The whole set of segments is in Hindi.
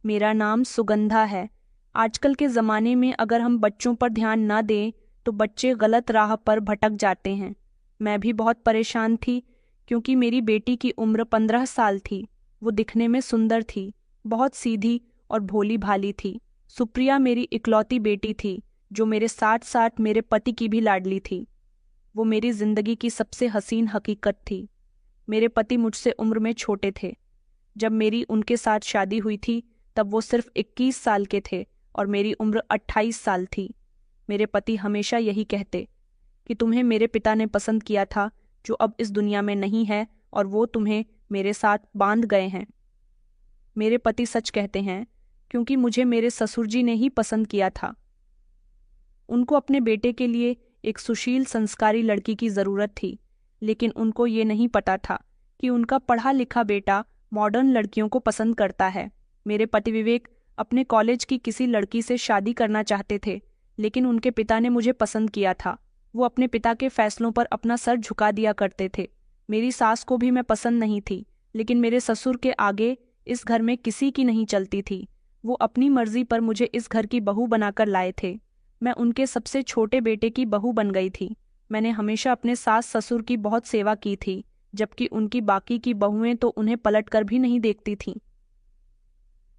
मेरा नाम सुगंधा है। आजकल के ज़माने में अगर हम बच्चों पर ध्यान ना दें तो बच्चे गलत राह पर भटक जाते हैं। मैं भी बहुत परेशान थी क्योंकि मेरी बेटी की उम्र 15 साल थी। वो दिखने में सुंदर थी, बहुत सीधी और भोली भाली थी। सुप्रिया मेरी इकलौती बेटी थी जो मेरे साथ साथ मेरे पति की भी लाडली थी। वो मेरी जिंदगी की सबसे हसीन हकीकत थी। मेरे पति मुझसे उम्र में छोटे थे। जब मेरी उनके साथ शादी हुई थी तब वो सिर्फ 21 साल के थे और मेरी उम्र 28 साल थी। मेरे पति हमेशा यही कहते कि तुम्हें मेरे पिता ने पसंद किया था जो अब इस दुनिया में नहीं है, और वो तुम्हें मेरे साथ बांध गए हैं। मेरे पति सच कहते हैं क्योंकि मुझे मेरे ससुर जी ने ही पसंद किया था। उनको अपने बेटे के लिए एक सुशील संस्कारी लड़की की जरूरत थी, लेकिन उनको ये नहीं पता था कि उनका पढ़ा लिखा बेटा मॉडर्न लड़कियों को पसंद करता है। मेरे पति विवेक अपने कॉलेज की किसी लड़की से शादी करना चाहते थे, लेकिन उनके पिता ने मुझे पसंद किया था। वो अपने पिता के फैसलों पर अपना सर झुका दिया करते थे। मेरी सास को भी मैं पसंद नहीं थी, लेकिन मेरे ससुर के आगे इस घर में किसी की नहीं चलती थी। वो अपनी मर्जी पर मुझे इस घर की बहू बनाकर लाए थे। मैं उनके सबसे छोटे बेटे की बहू बन गई थी। मैंने हमेशा अपने सास ससुर की बहुत सेवा की थी, जबकि उनकी बाकी की बहुएं तो उन्हें पलट कर भी नहीं देखती थीं।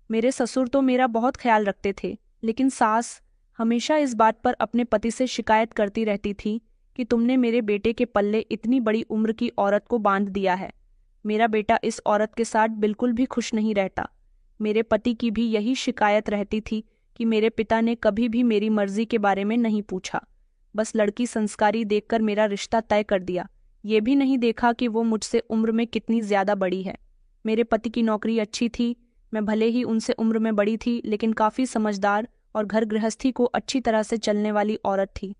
मेरे ससुर तो मेरा बहुत ख्याल रखते थे, लेकिन सास हमेशा इस बात पर अपने पति से शिकायत करती रहती थी कि तुमने मेरे बेटे के पल्ले इतनी बड़ी उम्र की औरत को बांध दिया है। मेरा बेटा इस औरत के साथ बिल्कुल भी खुश नहीं रहता। मेरे पति की भी यही शिकायत रहती थी कि मेरे पिता ने कभी भी मेरी मर्जी के बारे में नहीं पूछा, बस लड़की संस्कारी देखकर मेरा रिश्ता तय कर दिया। ये भी नहीं देखा कि वो मुझसे उम्र में कितनी ज्यादा बड़ी है। मेरे पति की नौकरी अच्छी थी। मैं भले ही उनसे उम्र में बड़ी थी, लेकिन काफी समझदार और घर गृहस्थी को अच्छी तरह से चलने वाली औरत थी।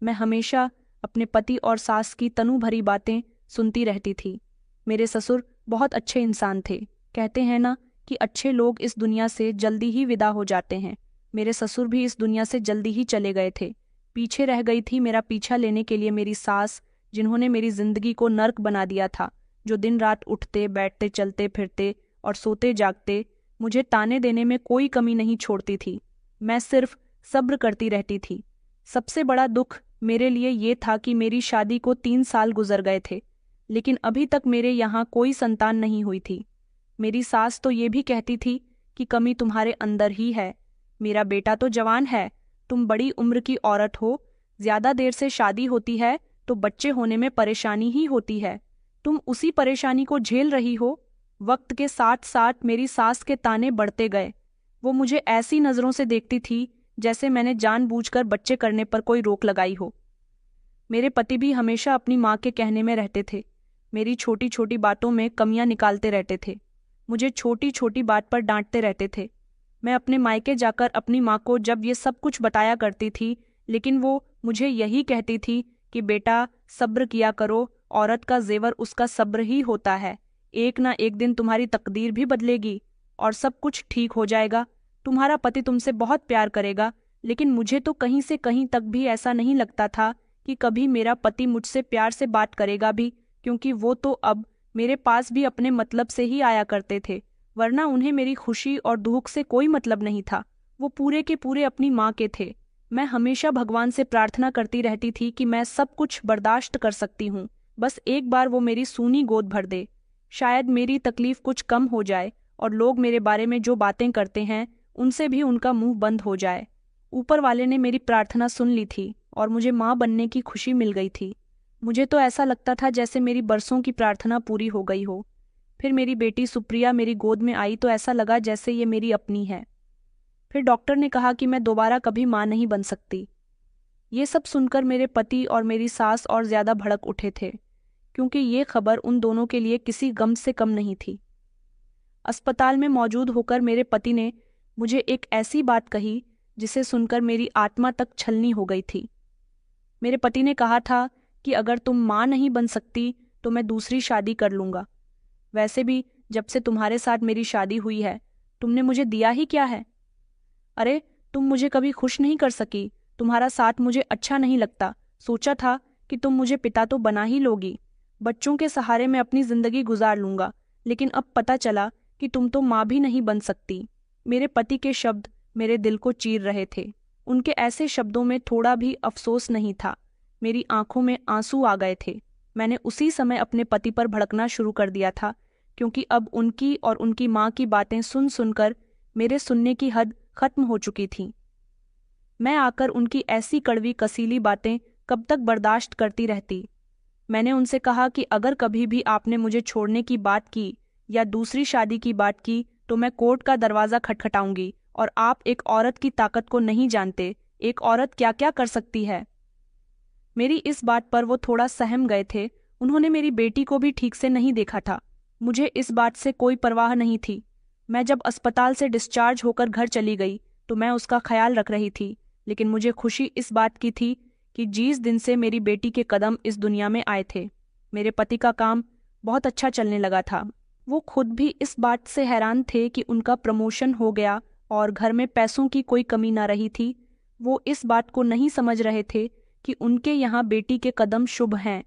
मैं हमेशा अपने पति और सास की तनु भरी बातें सुनती रहती थी। मेरे ससुर बहुत अच्छे इंसान थे। कहते हैं ना कि अच्छे लोग इस दुनिया से जल्दी ही विदा हो जाते हैं। मेरे ससुर भी इस दुनिया से जल्दी ही चले गए थे। पीछे रह गई थी मेरा पीछा लेने के लिए मेरी सास, जिन्होंने मेरी जिंदगी को नर्क बना दिया था, जो दिन रात उठते बैठते चलते फिरते और सोते जागते मुझे ताने देने में कोई कमी नहीं छोड़ती थी। मैं सिर्फ सब्र करती रहती थी। सबसे बड़ा दुख मेरे लिए ये था कि मेरी शादी को 3 साल गुजर गए थे, लेकिन अभी तक मेरे यहाँ कोई संतान नहीं हुई थी। मेरी सास तो ये भी कहती थी कि कमी तुम्हारे अंदर ही है। मेरा बेटा तो जवान है, तुम बड़ी उम्र की औरत हो, ज्यादा देर से शादी होती है तो बच्चे होने में परेशानी ही होती है। तुम उसी परेशानी को झेल रही हो। वक्त के साथ साथ मेरी सास के ताने बढ़ते गए। वो मुझे ऐसी नजरों से देखती थी जैसे मैंने जानबूझकर बच्चे करने पर कोई रोक लगाई हो। मेरे पति भी हमेशा अपनी माँ के कहने में रहते थे। मेरी छोटी छोटी बातों में कमियां निकालते रहते थे। मुझे छोटी छोटी बात पर डांटते रहते थे। मैं अपने मायके जाकर अपनी माँ को जब ये सब कुछ बताया करती थी, लेकिन वो मुझे यही कहती थी कि बेटा सब्र किया करो, औरत का जेवर उसका सब्र ही होता है। एक ना एक दिन तुम्हारी तकदीर भी बदलेगी और सब कुछ ठीक हो जाएगा। तुम्हारा पति तुमसे बहुत प्यार करेगा। लेकिन मुझे तो कहीं से कहीं तक भी ऐसा नहीं लगता था कि कभी मेरा पति मुझसे प्यार से बात करेगा भी, क्योंकि वो तो अब मेरे पास भी अपने मतलब से ही आया करते थे, वरना उन्हें मेरी खुशी और दुख से कोई मतलब नहीं था। वो पूरे के पूरे अपनी माँ के थे। मैं हमेशा भगवान से प्रार्थना करती रहती थी कि मैं सब कुछ बर्दाश्त कर सकती हूँ, बस एक बार वो मेरी सूनी गोद भर दे। शायद मेरी तकलीफ कुछ कम हो जाए और लोग मेरे बारे में जो बातें करते हैं उनसे भी उनका मुंह बंद हो जाए। ऊपर वाले ने मेरी प्रार्थना सुन ली थी और मुझे माँ बनने की खुशी मिल गई थी। मुझे तो ऐसा लगता था जैसे मेरी बरसों की प्रार्थना पूरी हो गई हो। फिर मेरी बेटी सुप्रिया मेरी गोद में आई तो ऐसा लगा जैसे ये मेरी अपनी है। फिर डॉक्टर ने कहा कि मैं दोबारा कभी माँ नहीं बन सकती। ये सब सुनकर मेरे पति और मेरी सास और ज्यादा भड़क उठे थे, क्योंकि ये खबर उन दोनों के लिए किसी गम से कम नहीं थी। अस्पताल में मौजूद होकर मेरे पति ने मुझे एक ऐसी बात कही जिसे सुनकर मेरी आत्मा तक छलनी हो गई थी। मेरे पति ने कहा था कि अगर तुम माँ नहीं बन सकती तो मैं दूसरी शादी कर लूंगा। वैसे भी जब से तुम्हारे साथ मेरी शादी हुई है, तुमने मुझे दिया ही क्या है? अरे, तुम मुझे कभी खुश नहीं कर सकी। तुम्हारा साथ मुझे अच्छा नहीं लगता। सोचा था कि तुम मुझे पिता तो बना ही लोगी, बच्चों के सहारे मैं अपनी जिंदगी गुजार लूंगा, लेकिन अब पता चला कि तुम तो माँ भी नहीं बन सकती। मेरे पति के शब्द मेरे दिल को चीर रहे थे। उनके ऐसे शब्दों में थोड़ा भी अफसोस नहीं था। मेरी आंखों में आंसू आ गए थे। मैंने उसी समय अपने पति पर भड़कना शुरू कर दिया था, क्योंकि अब उनकी और उनकी माँ की बातें सुन सुनकर मेरे सुनने की हद खत्म हो चुकी थी। मैं आकर उनकी ऐसी कड़वी कसीली बातें कब तक बर्दाश्त करती रहती। मैंने उनसे कहा कि अगर कभी भी आपने मुझे छोड़ने की बात की या दूसरी शादी की बात की तो मैं कोर्ट का दरवाज़ा खटखटाऊंगी, और आप एक औरत की ताकत को नहीं जानते, एक औरत क्या क्या कर सकती है। मेरी इस बात पर वो थोड़ा सहम गए थे। उन्होंने मेरी बेटी को भी ठीक से नहीं देखा था। मुझे इस बात से कोई परवाह नहीं थी। मैं जब अस्पताल से डिस्चार्ज होकर घर चली गई तो मैं उसका ख्याल रख रही थी, लेकिन मुझे खुशी इस बात की थी कि जिस दिन से मेरी बेटी के कदम इस दुनिया में आए थे, मेरे पति का काम बहुत अच्छा चलने लगा था। वो खुद भी इस बात से हैरान थे कि उनका प्रमोशन हो गया और घर में पैसों की कोई कमी ना रही थी। वो इस बात को नहीं समझ रहे थे कि उनके यहाँ बेटी के कदम शुभ हैं।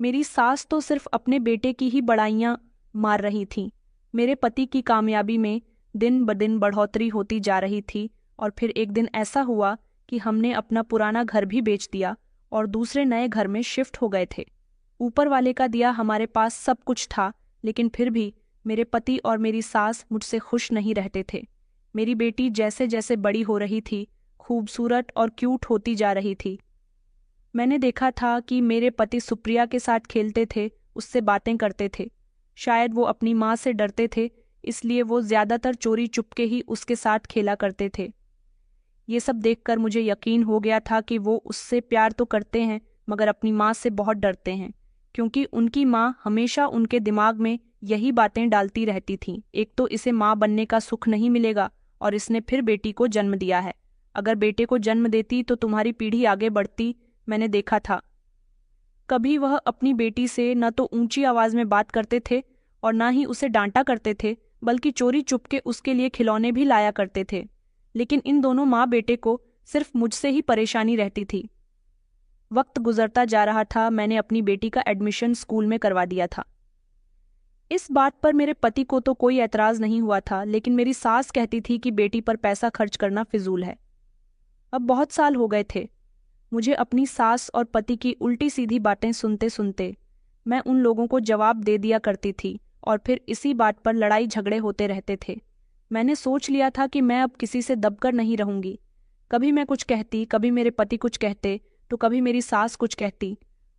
मेरी सास तो सिर्फ अपने बेटे की ही बड़ाइयाँ मार रही थी। मेरे पति की कामयाबी में दिन ब दिन बढ़ोतरी होती जा रही थी, और फिर एक दिन ऐसा हुआ कि हमने अपना पुराना घर भी बेच दिया और दूसरे नए घर में शिफ्ट हो गए थे। ऊपर वाले का दिया हमारे पास सब कुछ था, लेकिन फिर भी मेरे पति और मेरी सास मुझसे खुश नहीं रहते थे। मेरी बेटी जैसे जैसे बड़ी हो रही थी, खूबसूरत और क्यूट होती जा रही थी। मैंने देखा था कि मेरे पति सुप्रिया के साथ खेलते थे, उससे बातें करते थे। शायद वो अपनी माँ से डरते थे, इसलिए वो ज्यादातर चोरी चुपके ही उसके साथ खेला करते थे। ये सब देखकर मुझे यकीन हो गया था कि वो उससे प्यार तो करते हैं, मगर अपनी माँ से बहुत डरते हैं, क्योंकि उनकी माँ हमेशा उनके दिमाग में यही बातें डालती रहती थीं। एक तो इसे माँ बनने का सुख नहीं मिलेगा, और इसने फिर बेटी को जन्म दिया है। अगर बेटे को जन्म देती तो तुम्हारी पीढ़ी आगे बढ़ती। मैंने देखा था। कभी वह अपनी बेटी से न तो ऊंची आवाज में बात करते थे और न ही उसे डांटा करते थे, बल्कि चोरी चुपके उसके लिए खिलौने भी लाया करते थे। लेकिन इन दोनों माँ बेटे को सिर्फ मुझसे ही परेशानी रहती थी। वक्त गुजरता जा रहा था। मैंने अपनी बेटी का एडमिशन स्कूल में करवा दिया था। इस बात पर मेरे पति को तो कोई एतराज नहीं हुआ था, लेकिन मेरी सास कहती थी कि बेटी पर पैसा खर्च करना फिजूल है। अब बहुत साल हो गए थे मुझे अपनी सास और पति की उल्टी सीधी बातें सुनते सुनते। मैं उन लोगों को जवाब दे दिया करती थी, और फिर इसी बात पर लड़ाई झगड़े होते रहते थे। मैंने सोच लिया था कि मैं अब किसी से दबकर नहीं रहूंगी। कभी मैं कुछ कहती, कभी मेरे पति कुछ कहते, तो कभी मेरी सास कुछ कहती।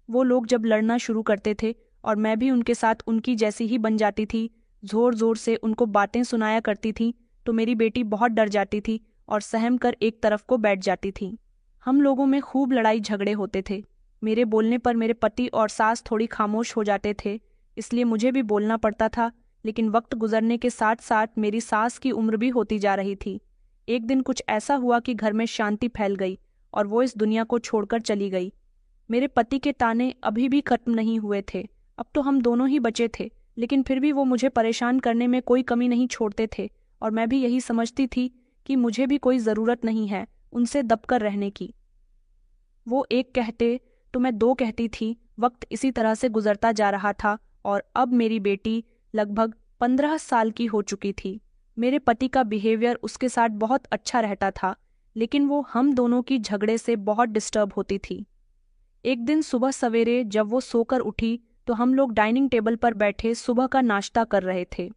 वो लोग जब लड़ना शुरू करते थे और मैं भी उनके साथ उनकी जैसी ही बन जाती थी, जोर जोर से उनको बातें सुनाया करती थी, तो मेरी बेटी बहुत डर जाती थी और सहम कर एक तरफ को बैठ जाती थी। हम लोगों में खूब लड़ाई झगड़े होते थे। मेरे बोलने पर मेरे पति और सास थोड़ी खामोश हो जाते थे, इसलिए मुझे भी बोलना पड़ता था। लेकिन वक्त गुजरने के साथ साथ मेरी सास की उम्र भी होती जा रही थी। एक दिन कुछ ऐसा हुआ कि घर में शांति फैल गई और वो इस दुनिया को छोड़कर चली गई। मेरे पति के ताने अभी भी खत्म नहीं हुए थे। अब तो हम दोनों ही बचे थे, लेकिन फिर भी वो मुझे परेशान करने में कोई कमी नहीं छोड़ते थे, और मैं भी यही समझती थी कि मुझे भी कोई ज़रूरत नहीं है उनसे दबकर रहने की। वो एक कहते तो मैं दो कहती थी। वक्त इसी तरह से गुजरता जा रहा था, और अब मेरी बेटी लगभग 15 साल की हो चुकी थी। मेरे पति का बिहेवियर उसके साथ बहुत अच्छा रहता था, लेकिन वो हम दोनों की झगड़े से बहुत डिस्टर्ब होती थी। एक दिन सुबह सवेरे जब वो सोकर उठी तो हम लोग डाइनिंग टेबल पर बैठे सुबह का नाश्ता कर रहे थे।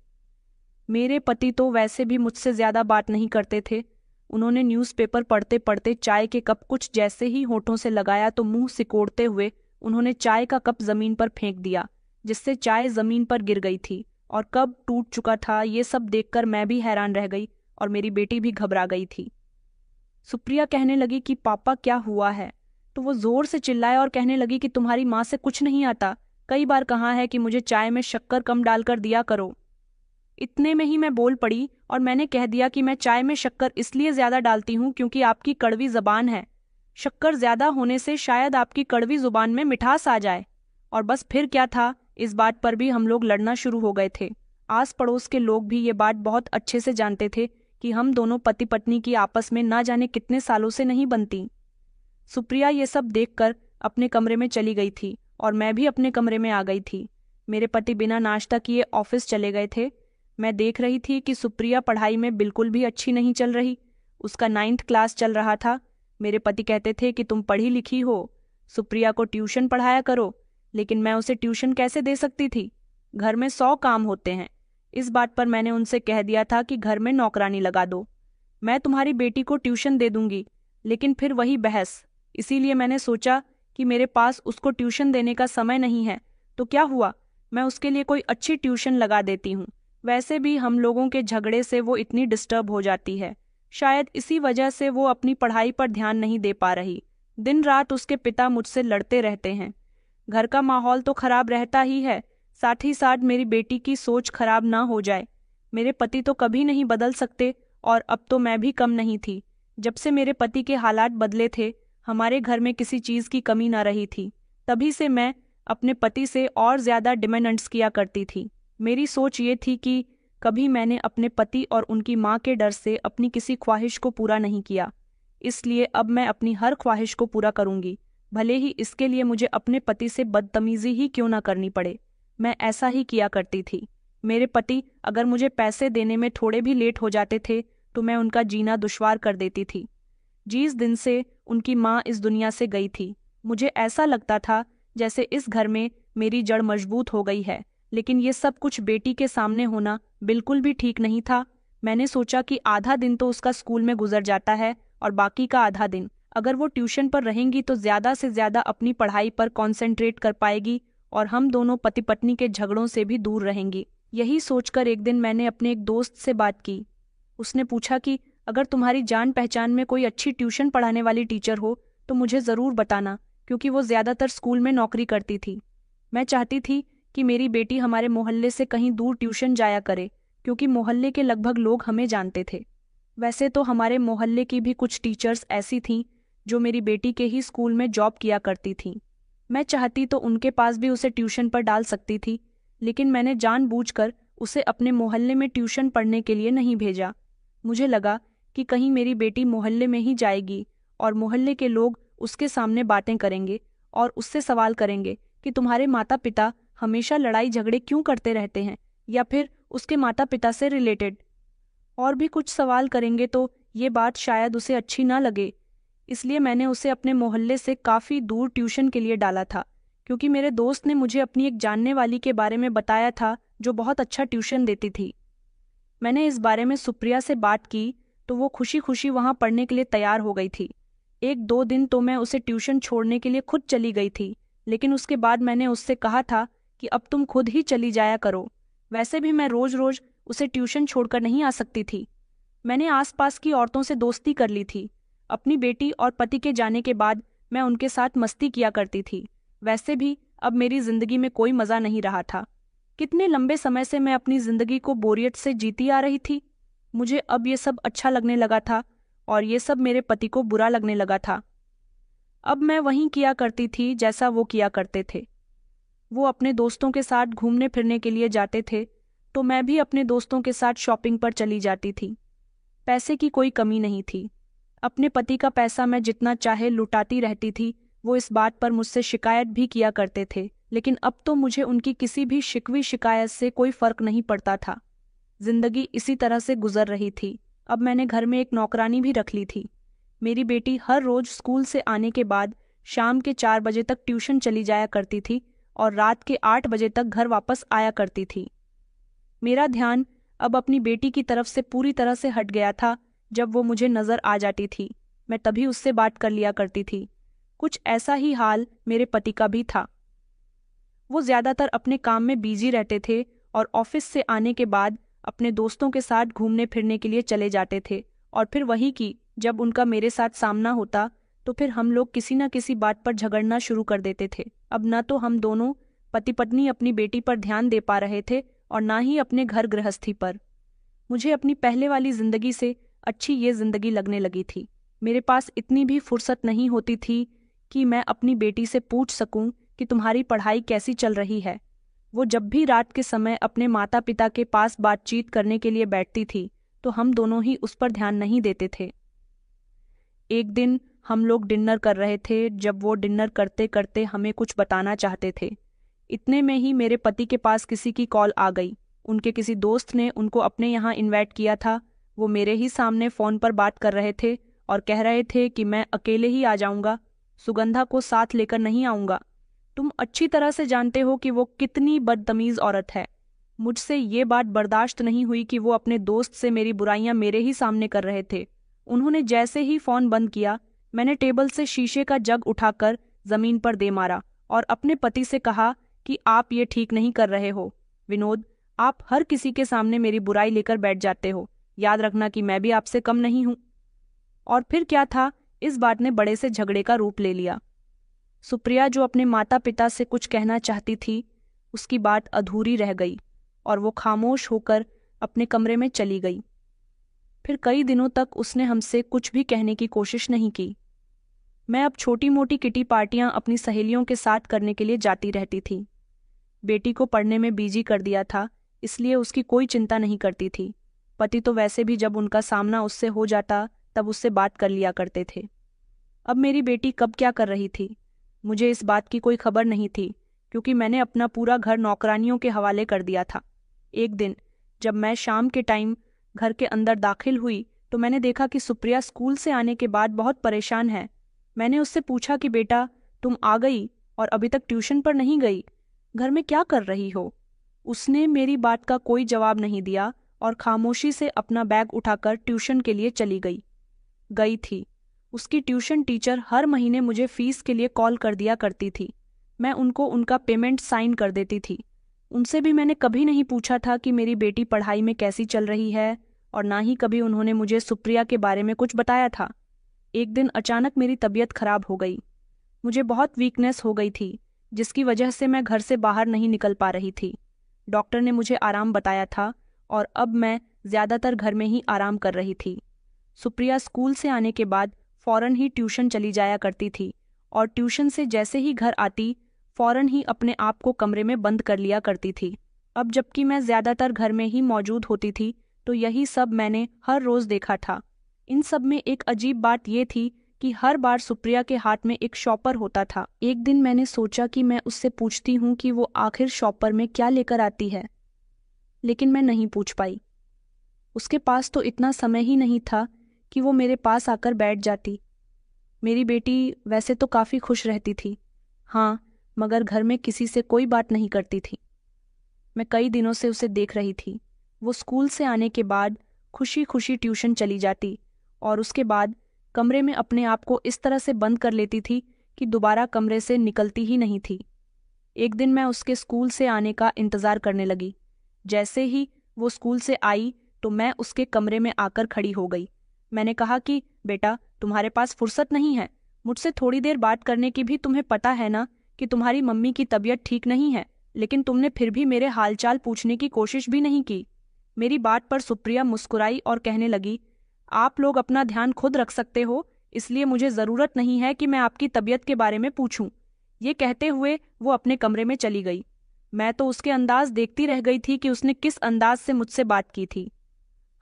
मेरे पति तो वैसे भी मुझसे ज्यादा बात नहीं करते थे। उन्होंने न्यूज़पेपर पढ़ते पढ़ते चाय के कप कुछ जैसे ही होठों से लगाया तो मुंह सिकोड़ते हुए उन्होंने चाय का कप जमीन पर फेंक दिया, जिससे चाय जमीन पर गिर गई थी और कप टूट चुका था। ये सब देखकर मैं भी हैरान रह गई और मेरी बेटी भी घबरा गई थी। सुप्रिया कहने लगी कि पापा क्या हुआ है, तो वो जोर से चिल्लाए और कहने लगी कि तुम्हारी माँ से कुछ नहीं आता। कई बार कहा है कि मुझे चाय में शक्कर कम डालकर दिया करो। इतने में ही मैं बोल पड़ी और मैंने कह दिया कि मैं चाय में शक्कर इसलिए ज्यादा डालती हूँ क्योंकि आपकी कड़वी जबान है। शक्कर ज्यादा होने से शायद आपकी कड़वी जुबान में मिठास आ जाए। और बस फिर क्या था, इस बात पर भी हम लोग लड़ना शुरू हो गए थे। आस पड़ोस के लोग भी ये बात बहुत अच्छे से जानते थे कि हम दोनों पति पत्नी की आपस में ना जाने कितने सालों से नहीं बनती। सुप्रिया ये सब देखकर अपने कमरे में चली गई थी और मैं भी अपने कमरे में आ गई थी। मेरे पति बिना नाश्ता किए ऑफिस चले गए थे। मैं देख रही थी कि सुप्रिया पढ़ाई में बिल्कुल भी अच्छी नहीं चल रही। उसका 9th क्लास चल रहा था। मेरे पति कहते थे कि तुम पढ़ी लिखी हो, सुप्रिया को ट्यूशन पढ़ाया करो, लेकिन मैं उसे ट्यूशन कैसे दे सकती थी? घर में 100 काम होते हैं। इस बात पर मैंने उनसे कह दिया था कि घर में नौकरानी लगा दो, मैं तुम्हारी बेटी को ट्यूशन दे दूंगी। लेकिन फिर वही बहस। इसीलिए मैंने सोचा कि मेरे पास उसको ट्यूशन देने का समय नहीं है, तो क्या हुआ, मैं उसके लिए कोई अच्छी ट्यूशन लगा देती हूँ। वैसे भी हम लोगों के झगड़े से वो इतनी डिस्टर्ब हो जाती है, शायद इसी वजह से वो अपनी पढ़ाई पर ध्यान नहीं दे पा रही। दिन रात उसके पिता मुझसे लड़ते रहते हैं। घर का माहौल तो खराब रहता ही है, साथ ही साथ मेरी बेटी की सोच खराब ना हो जाए। मेरे पति तो कभी नहीं बदल सकते, और अब तो मैं भी कम नहीं थी। जब से मेरे पति के हालात बदले थे, हमारे घर में किसी चीज़ की कमी ना रही थी। तभी से मैं अपने पति से और ज़्यादा डिमांड्स किया करती थी। मेरी सोच ये थी कि कभी मैंने अपने पति और उनकी माँ के डर से अपनी किसी ख्वाहिश को पूरा नहीं किया, इसलिए अब मैं अपनी हर ख्वाहिश को पूरा करूंगी, भले ही इसके लिए मुझे अपने पति से बदतमीजी ही क्यों ना करनी पड़े। मैं ऐसा ही किया करती थी। मेरे पति अगर मुझे पैसे देने में थोड़े भी लेट हो जाते थे तो मैं उनका जीना दुश्वार कर देती थी। जिस दिन से उनकी माँ इस दुनिया से गई थी, मुझे ऐसा लगता था जैसे इस घर में मेरी जड़ मजबूत हो गई है। लेकिन ये सब कुछ बेटी के सामने होना बिल्कुल भी ठीक नहीं था। मैंने सोचा कि आधा दिन तो उसका स्कूल में गुजर जाता है और बाकी का आधा दिन अगर वो ट्यूशन पर रहेंगी तो ज़्यादा से ज़्यादा अपनी पढ़ाई पर कॉन्सेंट्रेट कर पाएगी और हम दोनों पति पत्नी के झगड़ों से भी दूर रहेंगी। यही सोचकर एक दिन मैंने अपने एक दोस्त से बात की। उसने पूछा कि अगर तुम्हारी जान पहचान में कोई अच्छी ट्यूशन पढ़ाने वाली टीचर हो तो मुझे ज़रूर बताना, क्योंकि वो ज़्यादातर स्कूल में नौकरी करती थी। मैं चाहती थी कि मेरी बेटी हमारे मोहल्ले से कहीं दूर ट्यूशन जाया करे, क्योंकि मोहल्ले के लगभग लोग हमें जानते थे। वैसे तो हमारे मोहल्ले की भी कुछ टीचर्स ऐसी थीं जो मेरी बेटी के ही स्कूल में जॉब किया करती थीं। मैं चाहती तो उनके पास भी उसे ट्यूशन पर डाल सकती थी, लेकिन मैंने जानबूझकर उसे अपने मोहल्ले में ट्यूशन पढ़ने के लिए नहीं भेजा। मुझे लगा कि कहीं मेरी बेटी मोहल्ले में ही जाएगी और मोहल्ले के लोग उसके सामने बातें करेंगे और उससे सवाल करेंगे कि तुम्हारे माता पिता हमेशा लड़ाई झगड़े क्यों करते रहते हैं, या फिर उसके माता पिता से रिलेटेड और भी कुछ सवाल करेंगे, तो ये बात शायद उसे अच्छी ना लगे। इसलिए मैंने उसे अपने मोहल्ले से काफ़ी दूर ट्यूशन के लिए डाला था, क्योंकि मेरे दोस्त ने मुझे अपनी एक जानने वाली के बारे में बताया था जो बहुत अच्छा ट्यूशन देती थी। मैंने इस बारे में सुप्रिया से बात की तो वो खुशी खुशी वहाँ पढ़ने के लिए तैयार हो गई थी। 1-2 दिन तो मैं उसे ट्यूशन छोड़ने के लिए खुद चली गई थी, लेकिन उसके बाद मैंने उससे कहा था कि अब तुम खुद ही चली जाया करो। वैसे भी मैं रोज़ रोज़ उसे ट्यूशन छोड़कर नहीं आ सकती थी। मैंने आसपास की औरतों से दोस्ती कर ली थी। अपनी बेटी और पति के जाने के बाद मैं उनके साथ मस्ती किया करती थी। वैसे भी अब मेरी जिंदगी में कोई मज़ा नहीं रहा था। कितने लंबे समय से मैं अपनी जिंदगी को बोरियत से जीती आ रही थी। मुझे अब ये सब अच्छा लगने लगा था और ये सब मेरे पति को बुरा लगने लगा था। अब मैं वहीं किया करती थी जैसा वो किया करते थे। वो अपने दोस्तों के साथ घूमने फिरने के लिए जाते थे तो मैं भी अपने दोस्तों के साथ शॉपिंग पर चली जाती थी। पैसे की कोई कमी नहीं थी। अपने पति का पैसा मैं जितना चाहे लुटाती रहती थी। वो इस बात पर मुझसे शिकायत भी किया करते थे, लेकिन अब तो मुझे उनकी किसी भी शिकवी शिकायत से कोई फर्क नहीं पड़ता था। जिंदगी इसी तरह से गुजर रही थी। अब मैंने घर में एक नौकरानी भी रख ली थी। मेरी बेटी हर रोज स्कूल से आने के बाद शाम के 4 बजे तक ट्यूशन चली जाया करती थी और रात के 8 बजे तक घर वापस आया करती थी। मेरा ध्यान अब अपनी बेटी की तरफ से पूरी तरह से हट गया था। जब वो मुझे नज़र आ जाती थी मैं तभी उससे बात कर लिया करती थी। कुछ ऐसा ही हाल मेरे पति का भी था। वो ज़्यादातर अपने काम में बिजी रहते थे और ऑफिस से आने के बाद अपने दोस्तों के साथ घूमने फिरने के लिए चले जाते थे, और फिर वही कि जब उनका मेरे साथ सामना होता तो फिर हम लोग किसी न किसी बात पर झगड़ना शुरू कर देते थे। अब न तो हम दोनों पति पत्नी अपनी बेटी पर ध्यान दे पा रहे थे और ना ही अपने घर गृहस्थी पर। मुझे अपनी पहले वाली जिंदगी से अच्छी ये जिंदगी लगने लगी थी। मेरे पास इतनी भी फुर्सत नहीं होती थी कि मैं अपनी बेटी से पूछ सकूं कि तुम्हारी पढ़ाई कैसी चल रही है। वो जब भी रात के समय अपने माता पिता के पास बातचीत करने के लिए बैठती थी तो हम दोनों ही उस पर ध्यान नहीं देते थे। एक दिन हम लोग डिनर कर रहे थे। जब वो डिनर करते करते हमें कुछ बताना चाहते थे, इतने में ही मेरे पति के पास किसी की कॉल आ गई। उनके किसी दोस्त ने उनको अपने यहाँ इनवाइट किया था। वो मेरे ही सामने फ़ोन पर बात कर रहे थे और कह रहे थे कि मैं अकेले ही आ जाऊंगा, सुगंधा को साथ लेकर नहीं आऊंगा। तुम अच्छी तरह से जानते हो कि वो कितनी बदतमीज औरत है। मुझसे ये बात बर्दाश्त नहीं हुई कि वो अपने दोस्त से मेरी बुराइयां मेरे ही सामने कर रहे थे। उन्होंने जैसे ही फ़ोन बंद किया, मैंने टेबल से शीशे का जग उठाकर ज़मीन पर दे मारा और अपने पति से कहा कि आप ये ठीक नहीं कर रहे हो विनोद। आप हर किसी के सामने मेरी बुराई लेकर बैठ जाते हो। याद रखना कि मैं भी आपसे कम नहीं हूं। और फिर क्या था, इस बात ने बड़े से झगड़े का रूप ले लिया। सुप्रिया जो अपने माता पिता से कुछ कहना चाहती थी, उसकी बात अधूरी रह गई और वो खामोश होकर अपने कमरे में चली गई। फिर कई दिनों तक उसने हमसे कुछ भी कहने की कोशिश नहीं की। मैं अब छोटी मोटी किटी पार्टियां अपनी सहेलियों के साथ करने के लिए जाती रहती थी। बेटी को पढ़ने में बिजी कर दिया था, इसलिए उसकी कोई चिंता नहीं करती थी। पति तो वैसे भी जब उनका सामना उससे हो जाता तब उससे बात कर लिया करते थे। अब मेरी बेटी कब क्या कर रही थी, मुझे इस बात की कोई खबर नहीं थी, क्योंकि मैंने अपना पूरा घर नौकरानियों के हवाले कर दिया था। एक दिन जब मैं शाम के टाइम घर के अंदर दाखिल हुई तो मैंने देखा कि सुप्रिया स्कूल से आने के बाद बहुत परेशान है। मैंने उससे पूछा कि बेटा, तुम आ गई और अभी तक ट्यूशन पर नहीं गई, घर में क्या कर रही हो? उसने मेरी बात का कोई जवाब नहीं दिया और खामोशी से अपना बैग उठाकर ट्यूशन के लिए चली गई थी। उसकी ट्यूशन टीचर हर महीने मुझे फीस के लिए कॉल कर दिया करती थी। मैं उनको उनका पेमेंट साइन कर देती थी। उनसे भी मैंने कभी नहीं पूछा था कि मेरी बेटी पढ़ाई में कैसी चल रही है, और ना ही कभी उन्होंने मुझे सुप्रिया के बारे में कुछ बताया था। एक दिन अचानक मेरी तबीयत खराब हो गई। मुझे बहुत वीकनेस हो गई थी, जिसकी वजह से मैं घर से बाहर नहीं निकल पा रही थी। डॉक्टर ने मुझे आराम बताया था और अब मैं ज़्यादातर घर में ही आराम कर रही थी। सुप्रिया स्कूल से आने के बाद फ़ौरन ही ट्यूशन चली जाया करती थी और ट्यूशन से जैसे ही घर आती फ़ौरन ही अपने आप को कमरे में बंद कर लिया करती थी। अब जबकि मैं ज़्यादातर घर में ही मौजूद होती थी, तो यही सब मैंने हर रोज़ देखा था। इन सब में एक अजीब बात ये थी कि हर बार सुप्रिया के हाथ में एक शॉपर होता था। एक दिन मैंने सोचा कि मैं उससे पूछती हूँ कि वो आखिर शॉपर में क्या लेकर आती है, लेकिन मैं नहीं पूछ पाई। उसके पास तो इतना समय ही नहीं था कि वो मेरे पास आकर बैठ जाती। मेरी बेटी वैसे तो काफ़ी खुश रहती थी, हाँ, मगर घर में किसी से कोई बात नहीं करती थी। मैं कई दिनों से उसे देख रही थी। वो स्कूल से आने के बाद खुशी खुशी ट्यूशन चली जाती और उसके बाद कमरे में अपने आप को इस तरह से बंद कर लेती थी कि दोबारा कमरे से निकलती ही नहीं थी। एक दिन मैं उसके स्कूल से आने का इंतज़ार करने लगी। जैसे ही वो स्कूल से आई तो मैं उसके कमरे में आकर खड़ी हो गई। मैंने कहा कि बेटा, तुम्हारे पास फुर्सत नहीं है? मुझसे थोड़ी देर बात करने की भी तुम्हें पता है ना कि तुम्हारी मम्मी की तबीयत ठीक नहीं है, लेकिन तुमने फिर भी मेरे हालचाल पूछने की कोशिश भी नहीं की। मेरी बात पर सुप्रिया मुस्कुराई और कहने लगी, आप लोग अपना ध्यान खुद रख सकते हो, इसलिए मुझे ज़रूरत नहीं है कि मैं आपकी तबीयत के बारे में पूछूं। ये कहते हुए वो अपने कमरे में चली गई। मैं तो उसके अंदाज देखती रह गई थी कि उसने किस अंदाज से मुझसे बात की थी।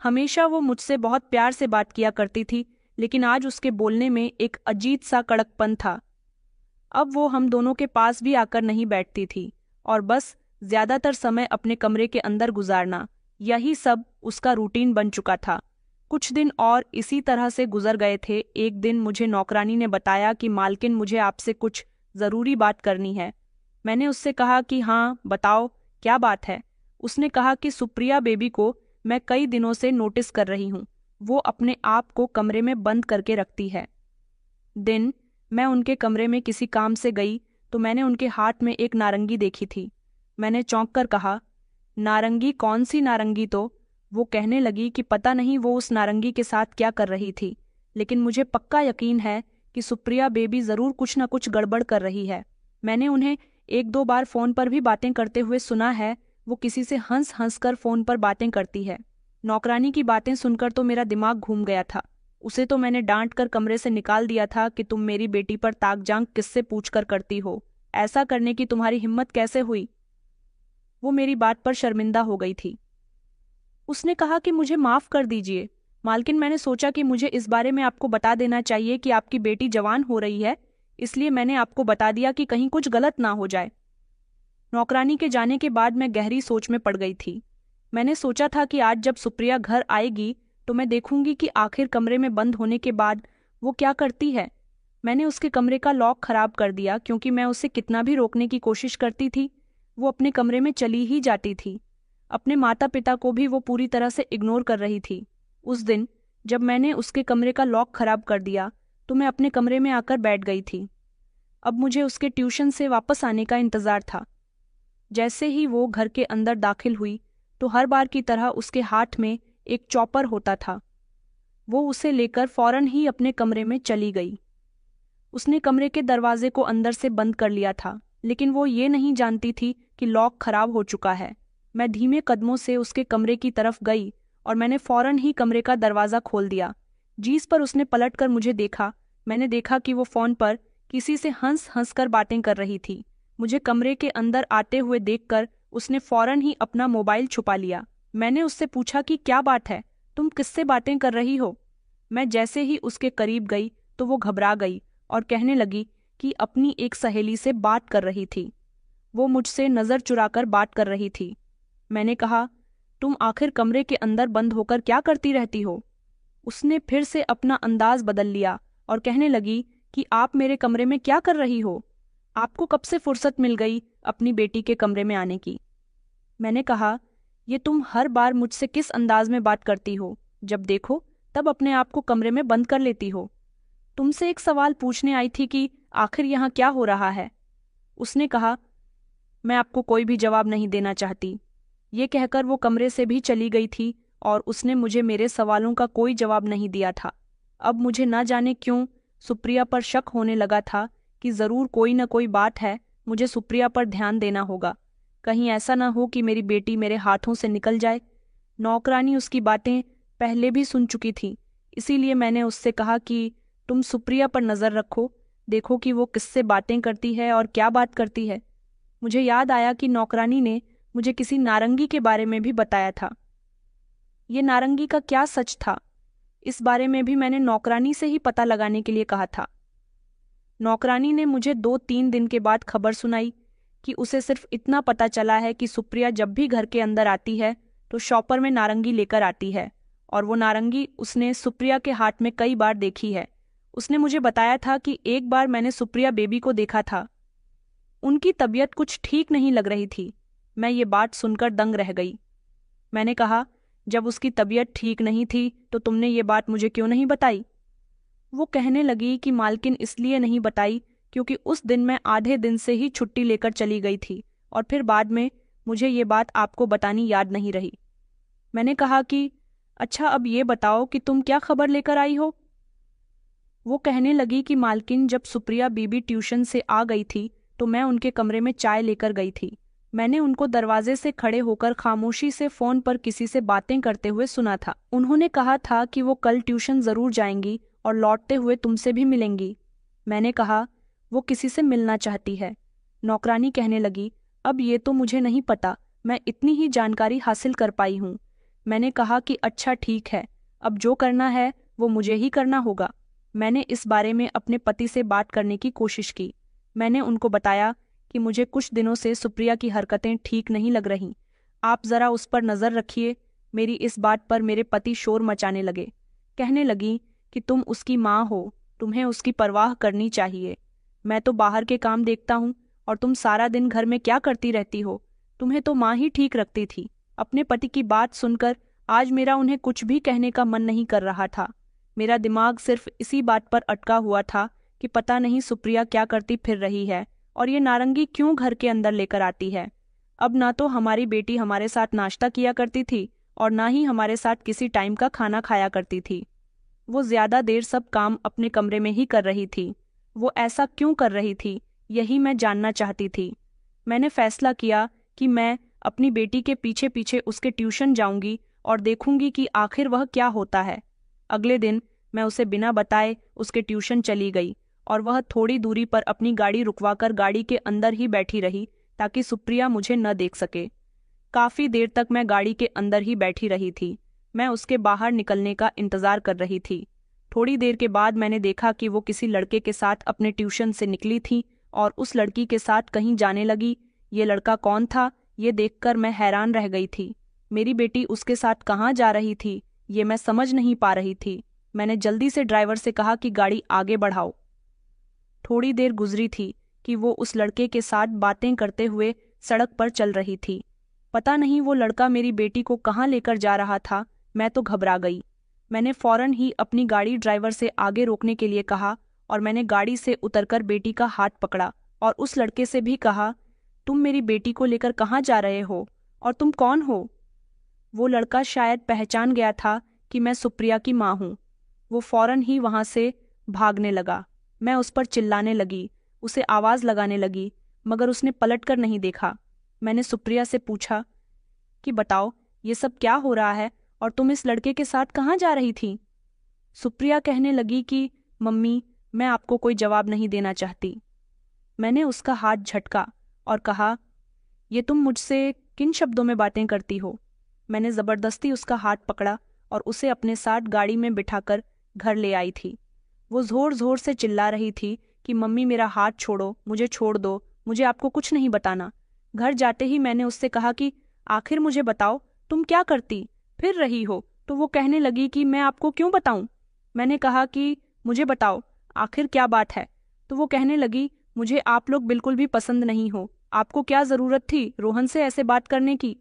हमेशा वो मुझसे बहुत प्यार से बात किया करती थी, लेकिन आज उसके बोलने में एक अजीब सा कड़कपन था। अब वो हम दोनों के पास भी आकर नहीं बैठती थी और बस ज्यादातर समय अपने कमरे के अंदर गुजारना, यही सब उसका रूटीन बन चुका था। कुछ दिन और इसी तरह से गुजर गए थे। एक दिन मुझे नौकरानी ने बताया कि मालकिन, मुझे आपसे कुछ ज़रूरी बात करनी है। मैंने उससे कहा कि हाँ बताओ, क्या बात है। उसने कहा कि सुप्रिया बेबी को मैं कई दिनों से नोटिस कर रही हूँ, वो अपने आप को कमरे में बंद करके रखती है। दिन मैं उनके कमरे में किसी काम से गई तो मैंने उनके हाथ में एक नारंगी देखी थी। मैंने चौंक कर कहा, नारंगी? कौन सी नारंगी? तो वो कहने लगी कि पता नहीं वो उस नारंगी के साथ क्या कर रही थी, लेकिन मुझे पक्का यकीन है कि सुप्रिया बेबी ज़रूर कुछ न कुछ गड़बड़ कर रही है। मैंने उन्हें एक दो बार फ़ोन पर भी बातें करते हुए सुना है। वो किसी से हंस हंस कर फ़ोन पर बातें करती है। नौकरानी की बातें सुनकर तो मेरा दिमाग घूम गया था। उसे तो मैंने डांट कर कमरे से निकाल दिया था कि तुम मेरी बेटी पर ताकझांक किससे पूछकर करती हो, ऐसा करने की तुम्हारी हिम्मत कैसे हुई? वो मेरी बात पर शर्मिंदा हो गई थी। उसने कहा कि मुझे माफ़ कर दीजिए मालकिन, मैंने सोचा कि मुझे इस बारे में आपको बता देना चाहिए कि आपकी बेटी जवान हो रही है, इसलिए मैंने आपको बता दिया कि कहीं कुछ गलत ना हो जाए। नौकरानी के जाने के बाद मैं गहरी सोच में पड़ गई थी। मैंने सोचा था कि आज जब सुप्रिया घर आएगी तो मैं देखूंगी कि आखिर कमरे में बंद होने के बाद वो क्या करती है। मैंने उसके कमरे का लॉक खराब कर दिया क्योंकि मैं उसे कितना भी रोकने की कोशिश करती थी वो अपने कमरे में चली ही जाती थी। अपने माता पिता को भी वो पूरी तरह से इग्नोर कर रही थी। उस दिन जब मैंने उसके कमरे का लॉक खराब कर दिया तो मैं अपने कमरे में आकर बैठ गई थी। अब मुझे उसके ट्यूशन से वापस आने का इंतजार था। जैसे ही वो घर के अंदर दाखिल हुई तो हर बार की तरह उसके हाथ में एक चॉपर होता था। वो उसे लेकर फौरन ही अपने कमरे में चली गई। उसने कमरे के दरवाजे को अंदर से बंद कर लिया था, लेकिन वो ये नहीं जानती थी कि लॉक खराब हो चुका है। मैं धीमे कदमों से उसके कमरे की तरफ गई और मैंने फौरन ही कमरे का दरवाज़ा खोल दिया। जिस पर उसने पलटकर मुझे देखा, मैंने देखा कि वो फ़ोन पर किसी से हंस हंस कर बातें कर रही थी। मुझे कमरे के अंदर आते हुए देखकर उसने फौरन ही अपना मोबाइल छुपा लिया। मैंने उससे पूछा कि क्या बात है, तुम किससे बातें कर रही हो। मैं जैसे ही उसके करीब गई तो वो घबरा गई और कहने लगी कि अपनी एक सहेली से बात कर रही थी। वो मुझसे नज़र चुराकर बात कर रही थी। मैंने कहा, तुम आखिर कमरे के अंदर बंद होकर क्या करती रहती हो। उसने फिर से अपना अंदाज बदल लिया और कहने लगी कि आप मेरे कमरे में क्या कर रही हो, आपको कब से फुर्सत मिल गई अपनी बेटी के कमरे में आने की। मैंने कहा, ये तुम हर बार मुझसे किस अंदाज में बात करती हो, जब देखो तब अपने आप को कमरे में बंद कर लेती हो। तुमसे एक सवाल पूछने आई थी कि आखिर यहाँ क्या हो रहा है। उसने कहा, मैं आपको कोई भी जवाब नहीं देना चाहती। ये कहकर वो कमरे से भी चली गई थी और उसने मुझे मेरे सवालों का कोई जवाब नहीं दिया था। अब मुझे ना जाने क्यों सुप्रिया पर शक होने लगा था कि ज़रूर कोई न कोई बात है, मुझे सुप्रिया पर ध्यान देना होगा। कहीं ऐसा ना हो कि मेरी बेटी मेरे हाथों से निकल जाए। नौकरानी उसकी बातें पहले भी सुन चुकी थी, इसीलिए मैंने उससे कहा कि तुम सुप्रिया पर नज़र रखो, देखो कि वो किससे बातें करती है और क्या बात करती है। मुझे याद आया कि नौकरानी ने मुझे किसी नारंगी के बारे में भी बताया था। ये नारंगी का क्या सच था, इस बारे में भी मैंने नौकरानी से ही पता लगाने के लिए कहा था। नौकरानी ने मुझे 2-3 दिन के बाद खबर सुनाई कि उसे सिर्फ इतना पता चला है कि सुप्रिया जब भी घर के अंदर आती है तो शॉपर में नारंगी लेकर आती है और वो नारंगी उसने सुप्रिया के हाथ में कई बार देखी है। उसने मुझे बताया था कि एक बार मैंने सुप्रिया बेबी को देखा था, उनकी तबीयत कुछ ठीक नहीं लग रही थी। मैं ये बात सुनकर दंग रह गई। मैंने कहा, जब उसकी तबीयत ठीक नहीं थी तो तुमने ये बात मुझे क्यों नहीं बताई। वो कहने लगी कि मालकिन इसलिए नहीं बताई क्योंकि उस दिन मैं आधे दिन से ही छुट्टी लेकर चली गई थी और फिर बाद में मुझे ये बात आपको बतानी याद नहीं रही। मैंने कहा कि अच्छा, अब ये बताओ कि तुम क्या खबर लेकर आई हो। वो कहने लगी कि मालकिन, जब सुप्रिया बीबी ट्यूशन से आ गई थी तो मैं उनके कमरे में चाय लेकर गई थी। मैंने उनको दरवाजे से खड़े होकर खामोशी से फ़ोन पर किसी से बातें करते हुए सुना था। उन्होंने कहा था कि वो कल ट्यूशन ज़रूर जाएंगी और लौटते हुए तुमसे भी मिलेंगी। मैंने कहा, वो किसी से मिलना चाहती है। नौकरानी कहने लगी, अब ये तो मुझे नहीं पता, मैं इतनी ही जानकारी हासिल कर पाई हूँ। मैंने कहा कि अच्छा ठीक है, अब जो करना है वो मुझे ही करना होगा। मैंने इस बारे में अपने पति से बात करने की कोशिश की। मैंने उनको बताया कि मुझे कुछ दिनों से सुप्रिया की हरकतें ठीक नहीं लग रहीं, आप ज़रा उस पर नज़र रखिए। मेरी इस बात पर मेरे पति शोर मचाने लगे। कहने लगी कि तुम उसकी माँ हो, तुम्हें उसकी परवाह करनी चाहिए। मैं तो बाहर के काम देखता हूँ और तुम सारा दिन घर में क्या करती रहती हो, तुम्हें तो माँ ही ठीक रखती थी। अपने पति की बात सुनकर आज मेरा उन्हें कुछ भी कहने का मन नहीं कर रहा था। मेरा दिमाग सिर्फ इसी बात पर अटका हुआ था कि पता नहीं सुप्रिया क्या करती फिर रही है और ये नारंगी क्यों घर के अंदर लेकर आती है। अब ना तो हमारी बेटी हमारे साथ नाश्ता किया करती थी और ना ही हमारे साथ किसी टाइम का खाना खाया करती थी। वो ज़्यादा देर सब काम अपने कमरे में ही कर रही थी। वो ऐसा क्यों कर रही थी, यही मैं जानना चाहती थी। मैंने फैसला किया कि मैं अपनी बेटी के पीछे पीछे उसके ट्यूशन जाऊंगी और देखूंगी कि आखिर वह क्या होता है। अगले दिन मैं उसे बिना बताए उसके ट्यूशन चली गई और वह थोड़ी दूरी पर अपनी गाड़ी रुकवाकर गाड़ी के अंदर ही बैठी रही ताकि सुप्रिया मुझे न देख सके। काफ़ी देर तक मैं गाड़ी के अंदर ही बैठी रही थी। मैं उसके बाहर निकलने का इंतज़ार कर रही थी। थोड़ी देर के बाद मैंने देखा कि वो किसी लड़के के साथ अपने ट्यूशन से निकली थी और उस लड़की के साथ कहीं जाने लगी। ये लड़का कौन था, ये देखकर मैं हैरान रह गई थी। मेरी बेटी उसके साथ कहाँ जा रही थी ये मैं समझ नहीं पा रही थी। मैंने जल्दी से ड्राइवर से कहा कि गाड़ी आगे बढ़ाओ। थोड़ी देर गुजरी थी कि वो उस लड़के के साथ बातें करते हुए सड़क पर चल रही थी। पता नहीं वो लड़का मेरी बेटी को कहाँ लेकर जा रहा था। मैं तो घबरा गई। मैंने फौरन ही अपनी गाड़ी ड्राइवर से आगे रोकने के लिए कहा और मैंने गाड़ी से उतरकर बेटी का हाथ पकड़ा और उस लड़के से भी कहा, तुम मेरी बेटी को लेकर कहाँ जा रहे हो और तुम कौन हो? वो लड़का शायद पहचान गया था कि मैं सुप्रिया की माँ हूँ। वो फौरन ही वहां से भागने लगा। मैं उस पर चिल्लाने लगी, उसे आवाज लगाने लगी, मगर उसने पलटकर नहीं देखा। मैंने सुप्रिया से पूछा कि बताओ ये सब क्या हो रहा है और तुम इस लड़के के साथ कहाँ जा रही थी? सुप्रिया कहने लगी कि मम्मी, मैं आपको कोई जवाब नहीं देना चाहती। मैंने उसका हाथ झटका और कहा, ये तुम मुझसे किन शब्दों में बातें करती हो? मैंने जबरदस्ती उसका हाथ पकड़ा और उसे अपने साथ गाड़ी में बिठाकर घर ले आई थी। वो जोर जोर से चिल्ला रही थी कि मम्मी मेरा हाथ छोड़ो, मुझे छोड़ दो, मुझे आपको कुछ नहीं बताना। घर जाते ही मैंने उससे कहा कि आखिर मुझे बताओ तुम क्या करती फिर रही हो? तो वो कहने लगी कि मैं आपको क्यों बताऊं? मैंने कहा कि मुझे बताओ आखिर क्या बात है? तो वो कहने लगी, मुझे आप लोग बिल्कुल भी पसंद नहीं हो। आपको क्या जरूरत थी रोहन से ऐसे बात करने की?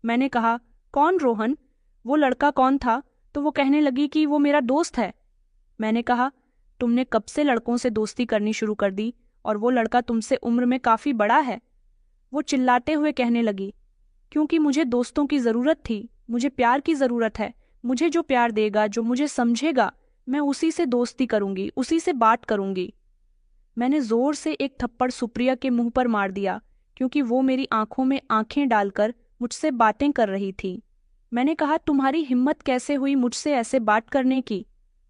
मैंने कहा, कौन रोहन? वो लड़का कौन था? तो वो कहने लगी कि वो मेरा दोस्त है। मैंने कहा, तुमने कब से लड़कों से दोस्ती करनी शुरू कर दी और वो लड़का तुमसे उम्र में काफी बड़ा है? वो चिल्लाते हुए कहने लगी, क्योंकि मुझे दोस्तों की जरूरत थी, मुझे प्यार की जरूरत है। मुझे जो प्यार देगा, जो मुझे समझेगा, मैं उसी से दोस्ती करूंगी, उसी से बात करूंगी। मैंने जोर से एक थप्पड़ सुप्रिया के मुंह पर मार दिया क्योंकि वो मेरी आंखों में आंखें डालकर मुझसे बातें कर रही थी। मैंने कहा, तुम्हारी हिम्मत कैसे हुई मुझसे ऐसे बात करने की?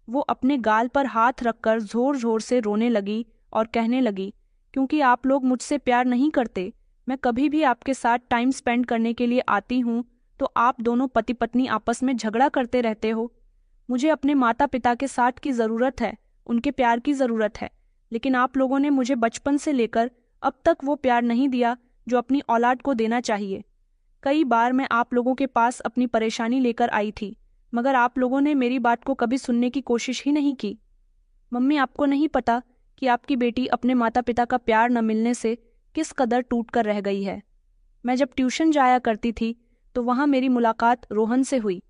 वो अपने गाल पर हाथ रखकर जोर जोर से रोने लगी और कहने लगी, क्योंकि आप लोग मुझसे प्यार नहीं करते। मैं कभी भी आपके साथ टाइम स्पेंड करने के लिए आती हूँ तो आप दोनों पति पत्नी आपस में झगड़ा करते रहते हो। मुझे अपने माता पिता के साथ की ज़रूरत है, उनके प्यार की ज़रूरत है, लेकिन आप लोगों ने मुझे बचपन से लेकर अब तक वो प्यार नहीं दिया जो अपनी औलाद को देना चाहिए। कई बार मैं आप लोगों के पास अपनी परेशानी लेकर आई थी, मगर आप लोगों ने मेरी बात को कभी सुनने की कोशिश ही नहीं की। मम्मी, आपको नहीं पता कि आपकी बेटी अपने माता पिता का प्यार न मिलने से किस कदर टूट कर रह गई है। मैं जब ट्यूशन जाया करती थी तो वहाँ मेरी मुलाकात रोहन से हुई।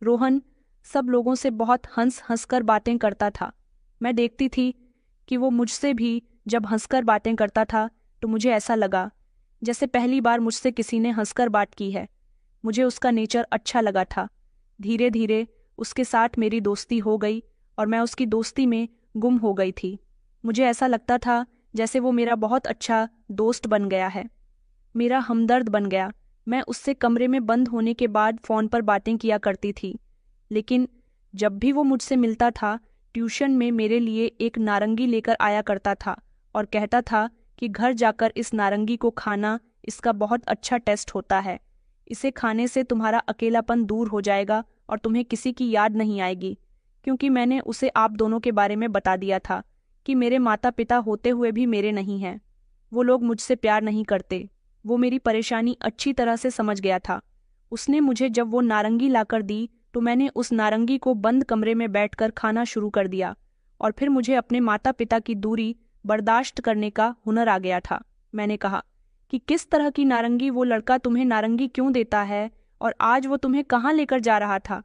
रोहन सब लोगों से बहुत हंस हंसकर बातें करता था। मैं देखती थी कि वो मुझसे भी जब हंसकर बातें करता था तो मुझे ऐसा लगा जैसे पहली बार मुझसे किसी ने हंसकर बात की है। मुझे उसका नेचर अच्छा लगा था। धीरे धीरे उसके साथ मेरी दोस्ती हो गई और मैं उसकी दोस्ती में गुम हो गई थी। मुझे ऐसा लगता था जैसे वो मेरा बहुत अच्छा दोस्त बन गया है, मेरा हमदर्द बन गया। मैं उससे कमरे में बंद होने के बाद फ़ोन पर बातें किया करती थी, लेकिन जब भी वो मुझसे मिलता था ट्यूशन में मेरे लिए एक नारंगी लेकर आया करता था और कहता था कि घर जाकर इस नारंगी को खाना, इसका बहुत अच्छा टेस्ट होता है। इसे खाने से तुम्हारा अकेलापन दूर हो जाएगा और तुम्हें किसी की याद नहीं आएगी। क्योंकि मैंने उसे आप दोनों के बारे में बता दिया था कि मेरे माता पिता होते हुए भी मेरे नहीं हैं। वो लोग मुझसे प्यार नहीं करते। वो मेरी परेशानी अच्छी तरह से समझ गया था। उसने मुझे जब वो नारंगी लाकर दी तो मैंने उस नारंगी को बंद कमरे में बैठकर खाना शुरू कर दिया और फिर मुझे अपने माता पिता की दूरी बर्दाश्त करने का हुनर आ गया था। मैंने कहा कि किस तरह की नारंगी? वो लड़का तुम्हें नारंगी क्यों देता है और आज वो तुम्हें कहाँ लेकर जा रहा था?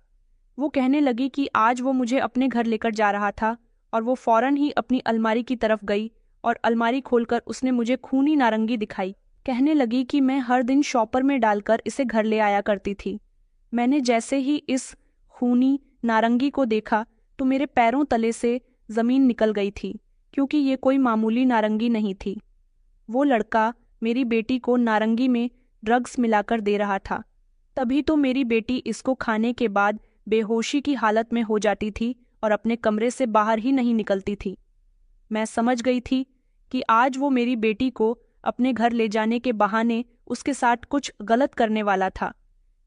वो कहने लगी कि आज वो मुझे अपने घर लेकर जा रहा था और वो फौरन ही अपनी अलमारी की तरफ गई और अलमारी खोलकर उसने मुझे खूनी नारंगी दिखाई। कहने लगी कि मैं हर दिन शॉपर में डालकर इसे घर ले आया करती थी। मैंने जैसे ही इस खूनी नारंगी को देखा तो मेरे पैरों तले से जमीन निकल गई थी, क्योंकि ये कोई मामूली नारंगी नहीं थी। वो लड़का मेरी बेटी को नारंगी में ड्रग्स मिलाकर दे रहा था। तभी तो मेरी बेटी इसको खाने के बाद बेहोशी की हालत में हो जाती थी और अपने कमरे से बाहर ही नहीं निकलती थी। मैं समझ गई थी कि आज वो मेरी बेटी को अपने घर ले जाने के बहाने उसके साथ कुछ गलत करने वाला था।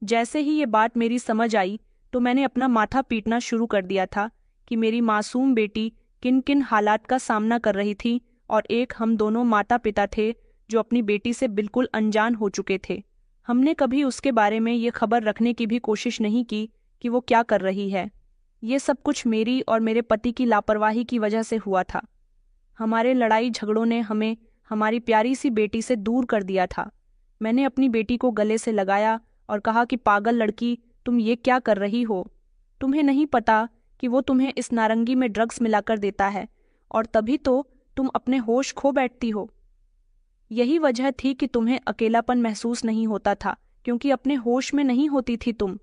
जैसे ही ये बात मेरी समझ आई तो मैंने अपना माथा पीटना शुरू कर दिया था कि मेरी मासूम बेटी किन किन हालात का सामना कर रही थी और एक हम दोनों माता पिता थे जो अपनी बेटी से बिल्कुल अनजान हो चुके थे। हमने कभी उसके बारे में ये खबर रखने की भी कोशिश नहीं की कि वो क्या कर रही है। ये सब कुछ मेरी और मेरे पति की लापरवाही की वजह से हुआ था। हमारे लड़ाई झगड़ों ने हमें हमारी प्यारी सी बेटी से दूर कर दिया था। मैंने अपनी बेटी को गले से लगाया और कहा कि पागल लड़की, तुम ये क्या कर रही हो? तुम्हें नहीं पता कि वो तुम्हें इस नारंगी में ड्रग्स मिलाकर देता है और तभी तो तुम अपने होश खो बैठती हो। यही वजह थी कि तुम्हें अकेलापन महसूस नहीं होता था, क्योंकि अपने होश में नहीं होती थी तुम।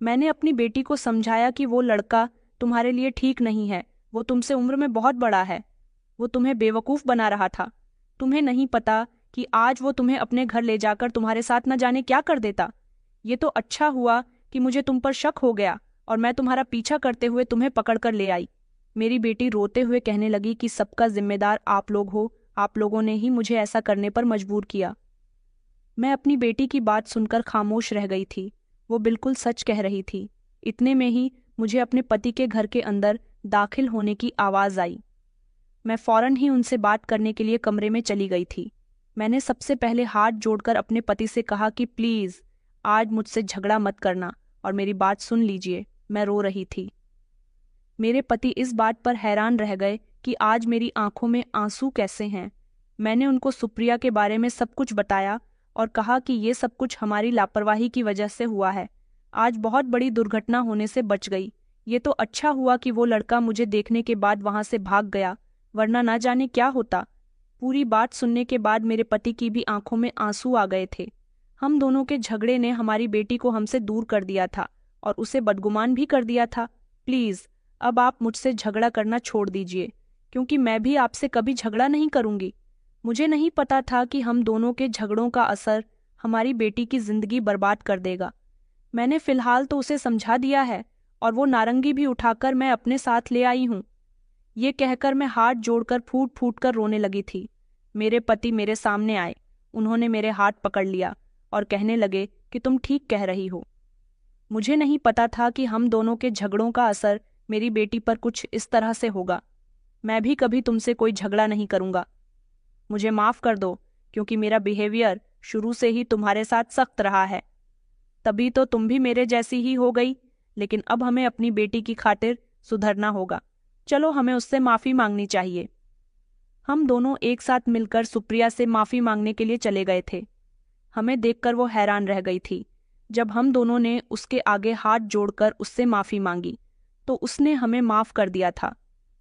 मैंने अपनी बेटी को समझाया कि वो लड़का तुम्हारे लिए ठीक नहीं है, वो तुमसे उम्र में बहुत बड़ा है। वो तुम्हें बेवकूफ़ बना रहा था। तुम्हें नहीं पता कि आज वो तुम्हें अपने घर ले जाकर तुम्हारे साथ न जाने क्या कर देता। ये तो अच्छा हुआ कि मुझे तुम पर शक हो गया और मैं तुम्हारा पीछा करते हुए तुम्हें पकड़कर ले आई। मेरी बेटी रोते हुए कहने लगी कि सबका जिम्मेदार आप लोग हो, आप लोगों ने ही मुझे ऐसा करने पर मजबूर किया। मैं अपनी बेटी की बात सुनकर खामोश रह गई थी। वो बिल्कुल सच कह रही थी। इतने में ही मुझे अपने पति के घर के अंदर दाखिल होने की आवाज़ आई। मैं फौरन ही उनसे बात करने के लिए कमरे में चली गई थी। मैंने सबसे पहले हाथ जोड़कर अपने पति से कहा कि प्लीज़ आज मुझसे झगड़ा मत करना और मेरी बात सुन लीजिए। मैं रो रही थी। मेरे पति इस बात पर हैरान रह गए कि आज मेरी आंखों में आंसू कैसे हैं। मैंने उनको सुप्रिया के बारे में सब कुछ बताया और कहा कि ये सब कुछ हमारी लापरवाही की वजह से हुआ है। आज बहुत बड़ी दुर्घटना होने से बच गई। ये तो अच्छा हुआ कि वो लड़का मुझे देखने के बाद वहां से भाग गया, वरना ना जाने क्या होता। पूरी बात सुनने के बाद मेरे पति की भी आंखों में आंसू आ गए थे। हम दोनों के झगड़े ने हमारी बेटी को हमसे दूर कर दिया था और उसे बदगुमान भी कर दिया था। प्लीज़ अब आप मुझसे झगड़ा करना छोड़ दीजिए, क्योंकि मैं भी आपसे कभी झगड़ा नहीं करूंगी। मुझे नहीं पता था कि हम दोनों के झगड़ों का असर हमारी बेटी की जिंदगी बर्बाद कर देगा। मैंने फिलहाल तो उसे समझा दिया है और वो नारंगी भी उठाकर मैं अपने साथ ले आई हूँ। ये कहकर मैं हाथ जोड़कर फूट फूट कर रोने लगी थी। मेरे पति मेरे सामने आए। उन्होंने मेरे हाथ पकड़ लिया और कहने लगे कि तुम ठीक कह रही हो। मुझे नहीं पता था कि हम दोनों के झगड़ों का असर मेरी बेटी पर कुछ इस तरह से होगा। मैं भी कभी तुमसे कोई झगड़ा नहीं करूंगा। मुझे माफ़ कर दो, क्योंकि मेरा बिहेवियर शुरू से ही तुम्हारे साथ सख्त रहा है। तभी तो तुम भी मेरे जैसी ही हो गई, लेकिन अब हमें अपनी बेटी की खातिर सुधरना होगा। चलो हमें उससे माफ़ी मांगनी चाहिए। हम दोनों एक साथ मिलकर सुप्रिया से माफ़ी मांगने के लिए चले गए थे। हमें देखकर वो हैरान रह गई थी। जब हम दोनों ने उसके आगे हाथ जोड़कर उससे माफ़ी मांगी तो उसने हमें माफ़ कर दिया था।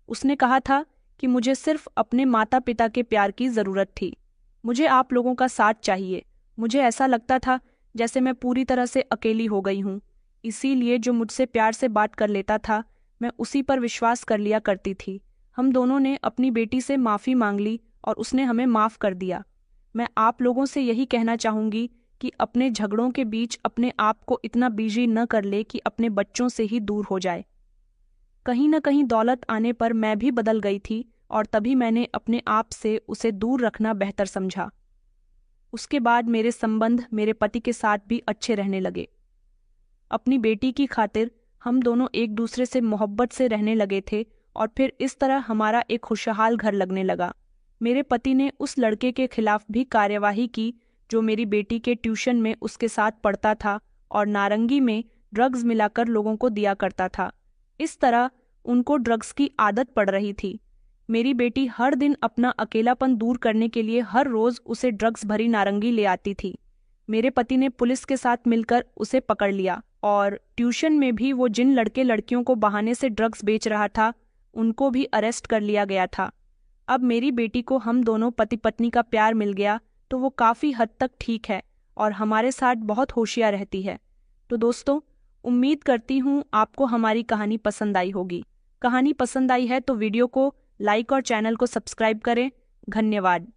उसने कहा था कि मुझे सिर्फ अपने माता पिता के प्यार की ज़रूरत थी। मुझे आप लोगों का साथ चाहिए। मुझे ऐसा लगता था जैसे मैं पूरी तरह से अकेली हो गई हूँ। इसीलिए जो मुझसे प्यार से बात कर लेता था, मैं उसी पर विश्वास कर लिया करती थी। हम दोनों ने अपनी बेटी से माफ़ी मांग ली और उसने हमें माफ़ कर दिया। मैं आप लोगों से यही कहना चाहूँगी कि अपने झगड़ों के बीच अपने आप को इतना बिजी न कर ले कि अपने बच्चों से ही दूर हो जाए। कहीं न कहीं दौलत आने पर मैं भी बदल गई थी और तभी मैंने अपने आप से उसे दूर रखना बेहतर समझा। उसके बाद मेरे संबंध मेरे पति के साथ भी अच्छे रहने लगे। अपनी बेटी की खातिर हम दोनों एक दूसरे से मोहब्बत से रहने लगे थे और फिर इस तरह हमारा एक खुशहाल घर लगने लगा। मेरे पति ने उस लड़के के खिलाफ भी कार्यवाही की जो मेरी बेटी के ट्यूशन में उसके साथ पढ़ता था और नारंगी में ड्रग्स मिलाकर लोगों को दिया करता था। इस तरह उनको ड्रग्स की आदत पड़ रही थी। मेरी बेटी हर दिन अपना अकेलापन दूर करने के लिए हर रोज उसे ड्रग्स भरी नारंगी ले आती थी। मेरे पति ने पुलिस के साथ मिलकर उसे पकड़ लिया और ट्यूशन में भी वो जिन लड़के लड़कियों को बहाने से ड्रग्स बेच रहा था, उनको भी अरेस्ट कर लिया गया था। अब मेरी बेटी को हम दोनों पति पत्नी का प्यार मिल गया तो वो काफ़ी हद तक ठीक है और हमारे साथ बहुत होशियार रहती है। तो दोस्तों, उम्मीद करती हूँ आपको हमारी कहानी पसंद आई होगी। कहानी पसंद आई है तो वीडियो को लाइक और चैनल को सब्सक्राइब करें। धन्यवाद।